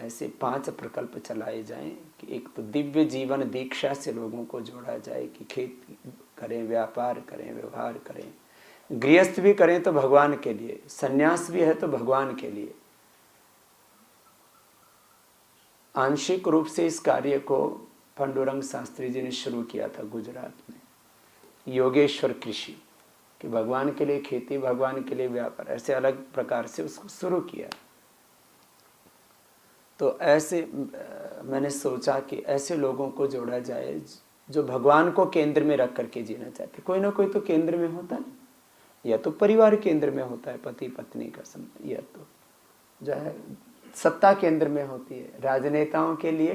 ऐसे 5 प्रकल्प चलाए जाएं कि एक तो दिव्य जीवन दीक्षा से लोगों को जोड़ा जाए कि खेती करें, व्यापार करें, व्यवहार करें, गृहस्थ भी करें तो भगवान के लिए, सन्यास भी है तो भगवान के लिए। आंशिक रूप से इस कार्य को पांडुरंग शास्त्री जी ने शुरू किया था गुजरात में, योगेश्वर कृषि, कि भगवान के लिए खेती, भगवान के लिए व्यापार, ऐसे अलग प्रकार से उसको शुरू किया। तो ऐसे मैंने सोचा कि ऐसे लोगों को जोड़ा जाए जो भगवान को केंद्र में रख करके जीना चाहते। कोई ना कोई तो केंद्र में होता है, या तो परिवार केंद्र में होता है, पति पत्नी का संबंध, या तो जो है सत्ता केंद्र में होती है। राजनेताओं के लिए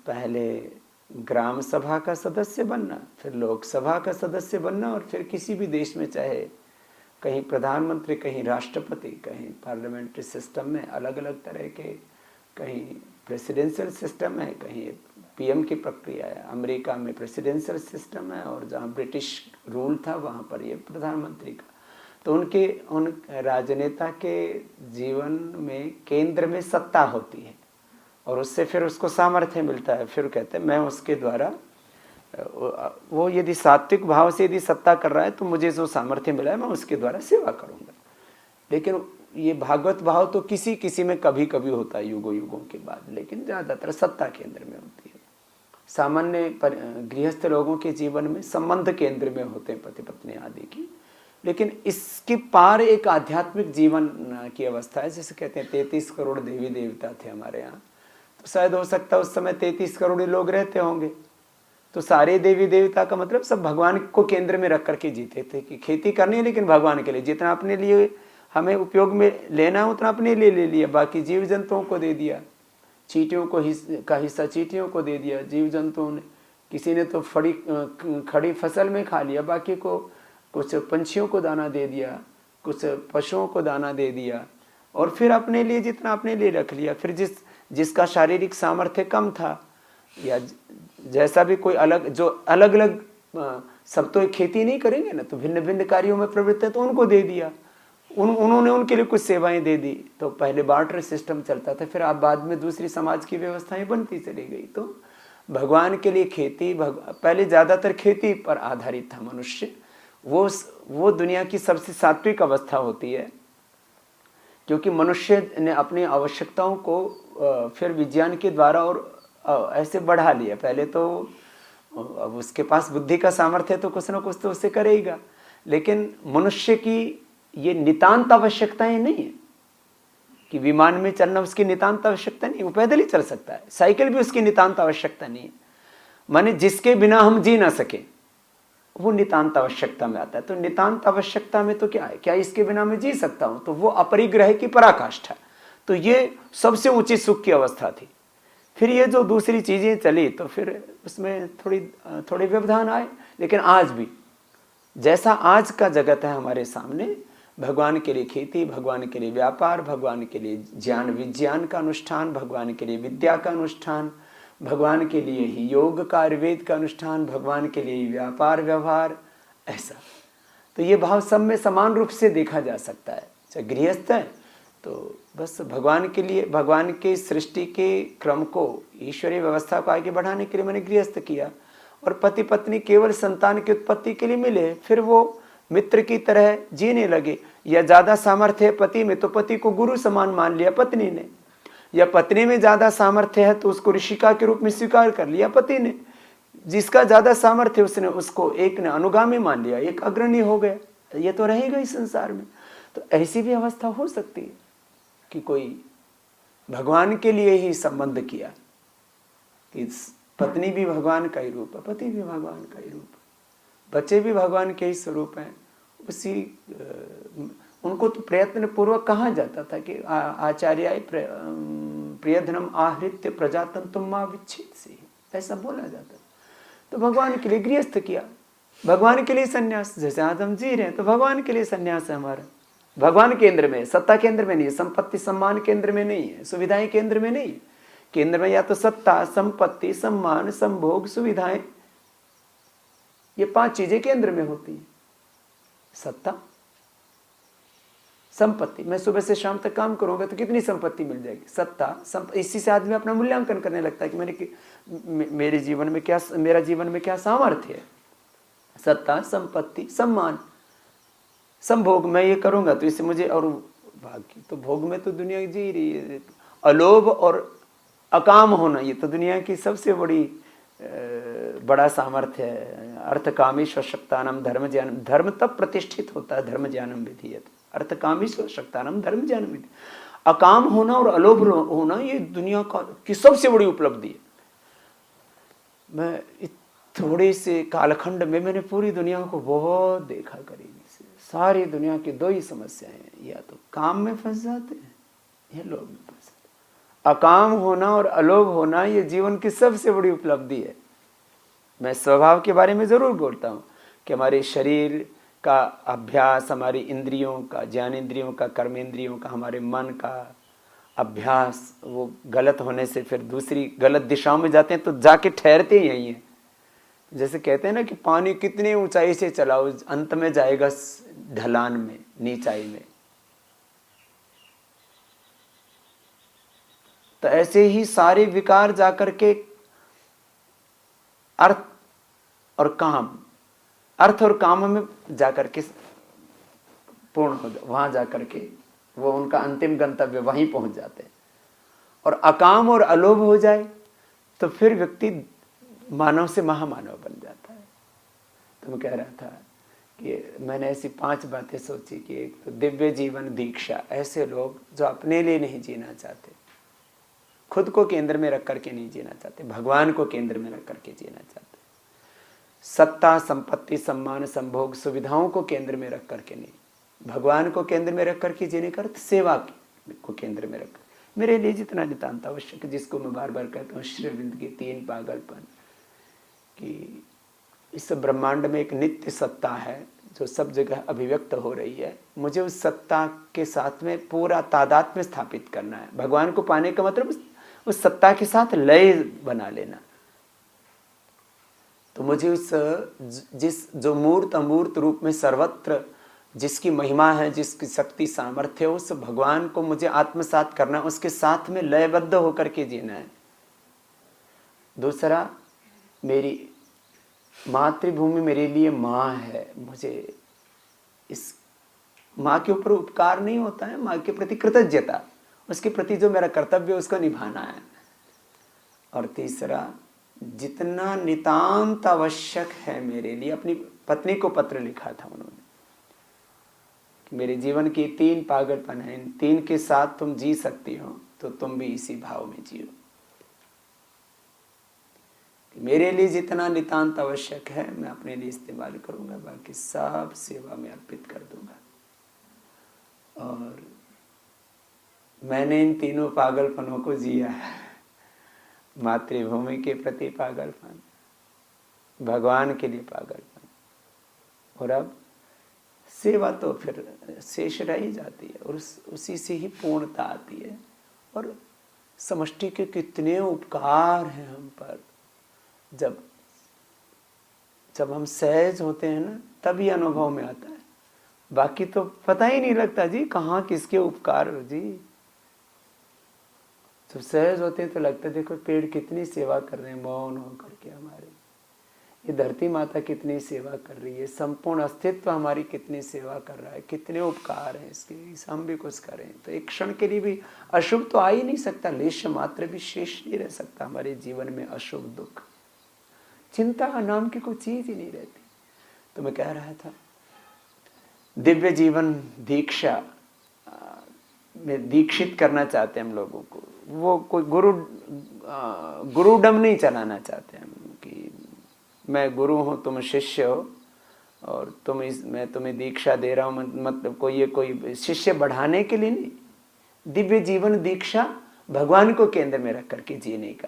पहले ग्राम सभा का सदस्य बनना, फिर लोकसभा का सदस्य बनना, और फिर किसी भी देश में चाहे कहीं प्रधानमंत्री, कहीं राष्ट्रपति, कहीं पार्लियामेंट्री सिस्टम में अलग अलग तरह के, कहीं प्रेसिडेंशियल सिस्टम है, कहीं पीएम की प्रक्रिया है। अमेरिका में प्रेसिडेंशियल सिस्टम है, और जहाँ ब्रिटिश रूल था वहाँ पर ये प्रधानमंत्री का। तो उन राजनेता के जीवन में केंद्र में सत्ता होती है, और उससे फिर उसको सामर्थ्य मिलता है। फिर कहते हैं मैं उसके द्वारा, वो यदि सात्विक भाव से यदि सत्ता कर रहा है तो मुझे जो सामर्थ्य मिला है मैं उसके द्वारा सेवा करूंगा। लेकिन ये भागवत भाव तो किसी किसी में कभी कभी होता है युगों युगों के बाद, लेकिन ज़्यादातर सत्ता केंद्र में होती है। सामान्य गृहस्थ लोगों के जीवन में संबंध केंद्र में होते हैं, पति पत्नी आदि की। लेकिन इसके पार एक आध्यात्मिक जीवन की अवस्था है, जैसे कहते हैं 33 करोड़ देवी देवता थे हमारे यहाँ, तो शायद हो सकता है उस समय 33 करोड़ लोग रहते होंगे। तो सारे देवी देवता का मतलब सब भगवान को केंद्र में रख करके जीते थे कि खेती करनी है लेकिन भगवान के लिए, जितना अपने लिए हमें उपयोग में लेना है उतना अपने लिए ले लिया, बाकी जीव जंतुओं को दे दिया। चींटियों को का हिस्सा चींटियों को दे दिया जीव जंतुओं ने। किसी ने तो खड़ी फसल में खा लिया, बाकी को कुछ पंछियों को दाना दे दिया, कुछ पशुओं को दाना दे दिया, और फिर अपने लिए जितना अपने लिए रख लिया। फिर जिसका शारीरिक सामर्थ्य कम था, या जैसा भी कोई जो अलग अलग, सब तो खेती नहीं करेंगे ना, तो भिन्न भिन्न कार्यों में प्रवृत्त है तो उनको दे दिया। उन्होंने उनके लिए कुछ सेवाएं दे दी। तो पहले बार्टर सिस्टम चलता था, फिर आप बाद में दूसरी समाज की व्यवस्थाएं बनती चली गई। तो भगवान के लिए खेती, पहले ज़्यादातर खेती पर आधारित था मनुष्य। वो दुनिया की सबसे सात्विक अवस्था होती है, क्योंकि मनुष्य ने अपनी आवश्यकताओं को फिर विज्ञान के द्वारा और ऐसे बढ़ा लिया। पहले तो अब उसके पास बुद्धि का सामर्थ्य तो कुछ ना कुछ तो उससे करेगा, लेकिन मनुष्य की ये नितांत आवश्यकताएं नहीं है कि विमान में चलना उसकी नितांत आवश्यकता नहीं, वो पैदल ही चल सकता है। साइकिल भी उसकी नितांत आवश्यकता नहीं है। माने जिसके बिना हम जी ना सके वो नितांत आवश्यकता में आता है। तो नितांत आवश्यकता में तो क्या है, क्या इसके बिना मैं जी सकता हूं? तो वो अपरिग्रह की पराकाष्ठा। तो ये सबसे ऊंची सुख की अवस्था थी। फिर ये जो दूसरी चीजें चली तो फिर उसमें थोड़े व्यवधान आए। लेकिन आज भी जैसा आज का जगत है हमारे सामने, भगवान के लिए खेती, भगवान के लिए व्यापार, भगवान के लिए ज्ञान विज्ञान का अनुष्ठान, भगवान के लिए विद्या का अनुष्ठान, भगवान के लिए ही योग का, आयुर्वेद का अनुष्ठान, भगवान के लिए व्यापार व्यवहार, ऐसा। तो ये भाव सब में समान रूप से देखा जा सकता है। चाहे गृहस्थ है तो बस भगवान के लिए, भगवान के सृष्टि के क्रम को, ईश्वरीय व्यवस्था को आगे बढ़ाने के लिए मैंने गृहस्थ किया, और पति पत्नी केवल संतान की उत्पत्ति के लिए मिले। फिर वो मित्र की तरह जीने लगे, या ज्यादा सामर्थ्य है पति में तो पति को गुरु समान मान लिया पत्नी ने, या पत्नी में ज्यादा सामर्थ्य है तो उसको ऋषिका के रूप में स्वीकार कर लिया पति ने। जिसका ज्यादा सामर्थ्य उसने उसको एक ने अनुगामी मान लिया, एक अग्रणी हो गया। ये तो रहेगा ही संसार में। तो ऐसी भी अवस्था हो सकती है कि कोई भगवान के लिए ही संबंध किया कि पत्नी भी भगवान का ही रूप है, पति भी भगवान का ही रूप है, बच्चे भी भगवान के ही स्वरूप हैं। उसी उनको तो प्रयत्न पूर्वक कहा जाता था कि आचार्य प्रियधनम आहृत्य प्रजातंतुम मां विच्छेदसी, ऐसा बोला जाता। तो भगवान के लिए गृहस्थ किया, भगवान के लिए सन्यास। जैसे आज हम जी रहे हैं तो भगवान के लिए सन्यास है हमारा। भगवान केंद्र में, सत्ता केंद्र में नहीं है, संपत्ति सम्मान केंद्र में नहीं है, सुविधाएं केंद्र में नहीं है। केंद्र में या तो सत्ता, संपत्ति, सम्मान, संभोग, सुविधाएं, ये 5 चीजें केंद्र में होती हैं। सत्ता, संपत्ति, मैं सुबह से शाम तक काम करूंगा तो कितनी संपत्ति मिल जाएगी, सत्ता। इसी से आदमी अपना मूल्यांकन करने लगता है कि मेरे जीवन में क्या, मेरा जीवन में क्या सामर्थ्य है। सत्ता, संपत्ति, सम्मान, संभोग, मैं ये करूंगा तो इससे मुझे, और बाकी तो भोग में तो दुनिया जी रही है। अलोभ और अकाम होना, ये तो दुनिया की सबसे बड़ा सामर्थ्य है। अर्थकामीश्वर शक्तानम धर्म ज्ञानम, धर्म तब प्रतिष्ठित होता है धर्म ज्ञानम विधीयते। अर्थकामीश्वर शक्तानम धर्म ज्ञानम विधि, अकाम होना और अलोभ होना ये दुनिया की सबसे बड़ी उपलब्धि है। मैं थोड़े से कालखंड में मैंने पूरी दुनिया को बहुत देखा करीबी से। सारी दुनिया की दो ही समस्याएं हैं, या तो काम में फंस जाते हैं या लोभ में फंस जाते हैं। अकाम होना और अलोभ होना ये जीवन की सबसे बड़ी उपलब्धि है। मैं स्वभाव के बारे में जरूर बोलता हूँ कि हमारे शरीर का अभ्यास, हमारी इंद्रियों का, ज्ञानेंद्रियों का, कर्मेंद्रियों का, हमारे मन का अभ्यास, वो गलत होने से फिर दूसरी गलत दिशाओं में जाते हैं तो जाके ठहरते ही यही हैं। जैसे कहते हैं ना कि पानी कितनी ऊंचाई से चलाओ अंत में जाएगा ढलान में, नीचाई में। तो ऐसे ही सारे विकार जाकर के अर्थ और काम में जाकर के पूर्ण हो, वहां जाकर के वो उनका अंतिम गंतव्य वहीं पहुंच जाते हैं। और अकाम और अलोभ हो जाए तो फिर व्यक्ति मानव से महामानव बन जाता है। तो मैं कह रहा था कि मैंने ऐसी 5 बातें सोची कि एक तो दिव्य जीवन दीक्षा, ऐसे लोग जो अपने लिए नहीं जीना चाहते, खुद को केंद्र में रख करके नहीं जीना चाहते, भगवान को केंद्र में रख करके जीना चाहते, सत्ता, संपत्ति, सम्मान, संभोग, सुविधाओं को केंद्र में रख करके नहीं, भगवान को केंद्र में रख करके जीने का अर्थ सेवा को केंद्र में रख, मेरे लिए जितना नितांत आवश्यक, जिसको मैं बार बार कहता हूँ श्री अरविंद के 3 पागलपन, कि इस ब्रह्मांड में एक नित्य सत्ता है जो सब जगह अभिव्यक्त हो रही है। मुझे उस सत्ता के साथ में पूरा तादात्म्य स्थापित करना है। भगवान को पाने का मतलब उस सत्ता के साथ लय बना लेना। तो मुझे उस जो मूर्त अमूर्त रूप में सर्वत्र जिसकी महिमा है, जिसकी शक्ति सामर्थ्य है, उस भगवान को मुझे आत्मसात करना, उसके साथ में लयबद्ध होकर के जीना है। दूसरा, मेरी मातृभूमि मेरे लिए माँ है, मुझे इस माँ के ऊपर उपकार नहीं होता है, माँ के प्रति कृतज्ञता, उसके प्रति जो मेरा कर्तव्य है उसको निभाना है। और तीसरा, जितना नितांत आवश्यक है मेरे लिए, अपनी पत्नी को पत्र लिखा था उन्होंने कि मेरे जीवन के 3 पागलपन है, इन 3 के साथ तुम जी सकती हो तो तुम भी इसी भाव में जियो। मेरे लिए जितना नितांत आवश्यक है मैं अपने लिए इस्तेमाल करूंगा, बाकी सब सेवा में अर्पित कर दूंगा। और मैंने इन 3 पागलपनों को जिया है, मातृभूमि के प्रति पागलपन, भगवान के लिए पागलपन, और अब सेवा तो फिर शेष रह ही जाती है और उसी से ही पूर्णता आती है। और समष्टि के कितने उपकार हैं हम पर, जब हम सहज होते हैं ना तभी अनुभव में आता है, बाकी तो पता ही नहीं लगता जी कहाँ किसके उपकार हो जी। जब सहज होते हैं तो लगता है देखो पेड़ कितनी सेवा कर रहे हैं मौन होकर के, हमारे ये धरती माता कितनी सेवा कर रही है, संपूर्ण अस्तित्व हमारी कितनी सेवा कर रहा है, कितने उपकार हैं इसके, हम भी कुछ करें तो एक क्षण के लिए भी अशुभ तो आ ही नहीं सकता, लेश मात्र भी शेष नहीं रह सकता हमारे जीवन में। अशुभ दुख चिंता का नाम की कोई चीज ही नहीं रहती। तो मैं कह रहा था दिव्य जीवन दीक्षा में दीक्षित करना चाहते हैं हम लोगों को, वो कोई गुरुडम नहीं चलाना चाहते हम कि मैं गुरु हूँ तुम शिष्य हो और मैं तुम्हें दीक्षा दे रहा हूँ, मतलब कोई शिष्य बढ़ाने के लिए नहीं। दिव्य जीवन दीक्षा भगवान को केंद्र में रख करके जीने का,